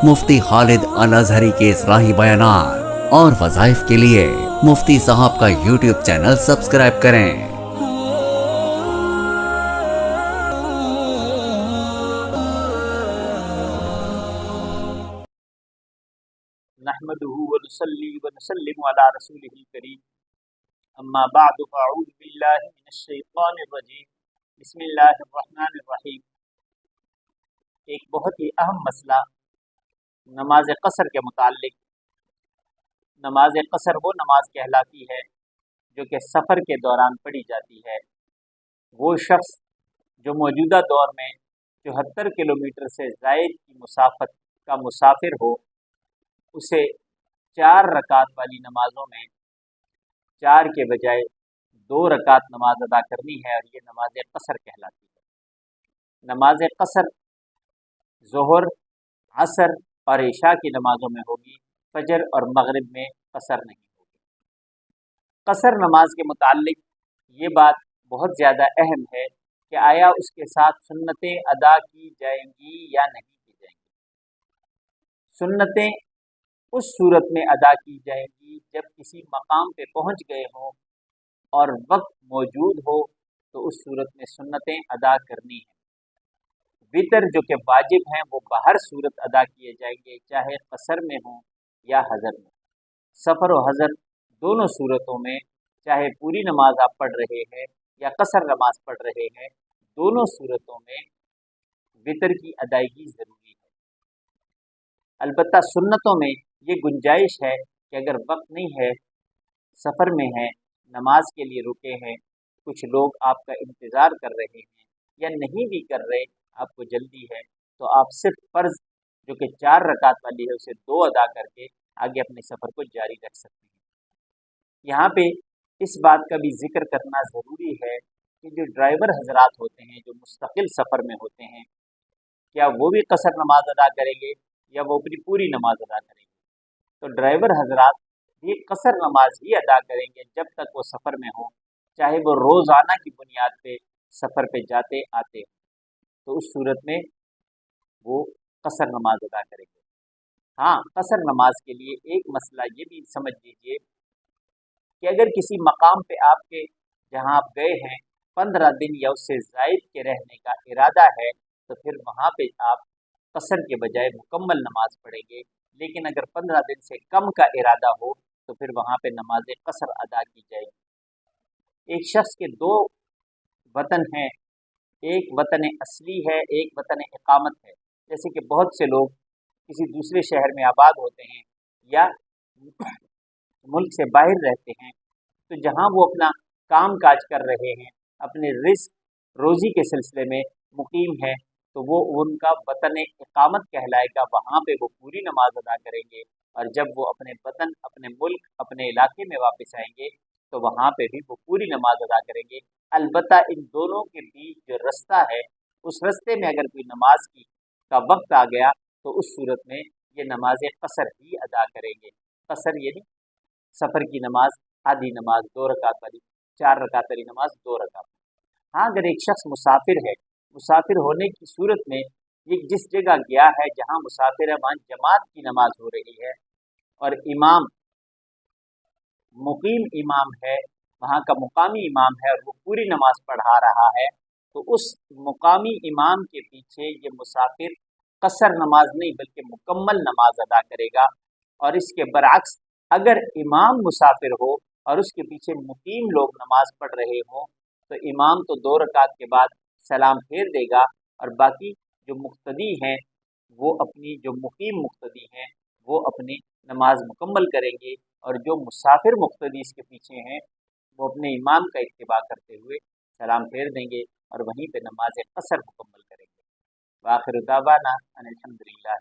مفتی خالد الازہری کے اصلاحی بیانات اور وظائف کے لیے مفتی صاحب کا یوٹیوب چینل سبسکرائب کریں۔ نحمده ونصلي ونسلم على رسوله الكريم اما بعد فاعوذ بالله من الشیطان الرجیم بسم اللہ الرحمن الرحیم۔ ایک بہت ہی اہم مسئلہ نماز قصر کے متعلق۔ نماز قصر وہ نماز کہلاتی ہے جو کہ سفر کے دوران پڑھی جاتی ہے۔ وہ شخص جو موجودہ دور میں 74 کلومیٹر سے زائد کی مسافت کا مسافر ہو، اسے 4 رکعت والی نمازوں میں 4 کے بجائے 2 رکعت نماز ادا کرنی ہے، اور یہ نماز قصر کہلاتی ہے۔ نماز قصر ظہر، عصر اور عشاء کی نمازوں میں ہوگی، فجر اور مغرب میں قصر نہیں ہوگی۔ قصر نماز کے متعلق یہ بات بہت زیادہ اہم ہے کہ آیا اس کے ساتھ سنتیں ادا کی جائیں گی یا نہیں کی جائیں گی۔ سنتیں اس صورت میں ادا کی جائیں گی جب کسی مقام پہ پہنچ گئے ہوں اور وقت موجود ہو، تو اس صورت میں سنتیں ادا کرنی ہیں۔ وطر جو کہ واجب ہیں وہ بہر صورت ادا کیے جائیں گے، چاہے قصر میں ہوں یا حضر میں۔ سفر و حضر دونوں صورتوں میں، چاہے پوری نماز آپ پڑھ رہے ہیں یا قصر نماز پڑھ رہے ہیں، دونوں صورتوں میں وطر کی ادائیگی ضروری ہے۔ البتہ سنتوں میں یہ گنجائش ہے کہ اگر وقت نہیں ہے، سفر میں ہیں، نماز کے لیے رکے ہیں، کچھ لوگ آپ کا انتظار کر رہے ہیں یا نہیں بھی کر رہے، آپ کو جلدی ہے، تو آپ صرف فرض جو کہ 4 رکعت والی ہے اسے 2 ادا کر کے آگے اپنے سفر کو جاری رکھ سکتے ہیں۔ یہاں پہ اس بات کا بھی ذکر کرنا ضروری ہے کہ جو ڈرائیور حضرات ہوتے ہیں جو مستقل سفر میں ہوتے ہیں، کیا وہ بھی قصر نماز ادا کریں گے یا وہ اپنی پوری نماز ادا کریں گے؟ تو ڈرائیور حضرات یہ قصر نماز ہی ادا کریں گے جب تک وہ سفر میں ہوں، چاہے وہ روزانہ کی بنیاد پہ سفر پہ جاتے آتے ہوں، تو اس صورت میں وہ قصر نماز ادا کریں گے۔ ہاں، قصر نماز کے لیے ایک مسئلہ یہ بھی سمجھ لیجئے کہ اگر کسی مقام پہ آپ کے جہاں آپ گئے ہیں 15 دن یا اس سے زائد کے رہنے کا ارادہ ہے، تو پھر وہاں پہ آپ قصر کے بجائے مکمل نماز پڑھیں گے۔ لیکن اگر 15 دن سے کم کا ارادہ ہو تو پھر وہاں پہ نماز قصر ادا کی جائے گی۔ ایک شخص کے 2 وطن ہیں، ایک وطن اصلی ہے، ایک وطن اقامت ہے۔ جیسے کہ بہت سے لوگ کسی دوسرے شہر میں آباد ہوتے ہیں یا ملک سے باہر رہتے ہیں، تو جہاں وہ اپنا کام کاج کر رہے ہیں، اپنے رزق روزی کے سلسلے میں مقیم ہے، تو وہ ان کا وطن اقامت کہلائے گا، وہاں پہ وہ پوری نماز ادا کریں گے، اور جب وہ اپنے وطن، اپنے ملک، اپنے علاقے میں واپس آئیں گے تو وہاں پہ بھی وہ پوری نماز ادا کریں گے۔ البتہ ان دونوں کے بیچ جو رستہ ہے، اس رستے میں اگر کوئی نماز کا وقت آ گیا تو اس صورت میں یہ نماز قصر ہی ادا کریں گے۔ قصر یعنی سفر کی نماز، آدھی نماز 2 رکعت والی، 4 رکعت والی نماز 2 رکعت۔ ہاں، اگر ایک شخص مسافر ہے، مسافر ہونے کی صورت میں یہ جس جگہ گیا ہے جہاں مسافر ہے وہاں جماعت کی نماز ہو رہی ہے اور امام مقیم امام ہے، وہاں کا مقامی امام ہے اور وہ پوری نماز پڑھا رہا ہے، تو اس مقامی امام کے پیچھے یہ مسافر قصر نماز نہیں بلکہ مکمل نماز ادا کرے گا۔ اور اس کے برعکس اگر امام مسافر ہو اور اس کے پیچھے مقیم لوگ نماز پڑھ رہے ہوں، تو امام تو 2 رکعت کے بعد سلام پھیر دے گا، اور باقی جو مقتدی ہیں، وہ اپنی جو مقیم مقتدی ہیں وہ اپنی نماز مکمل کریں گے، اور جو مسافر مقتدی اس کے پیچھے ہیں وہ اپنے امام کا اتباع کرتے ہوئے سلام پھیر دیں گے اور وہیں پہ نماز قصر مکمل کریں گے۔ وآخر دعوانا ان الحمد للہ۔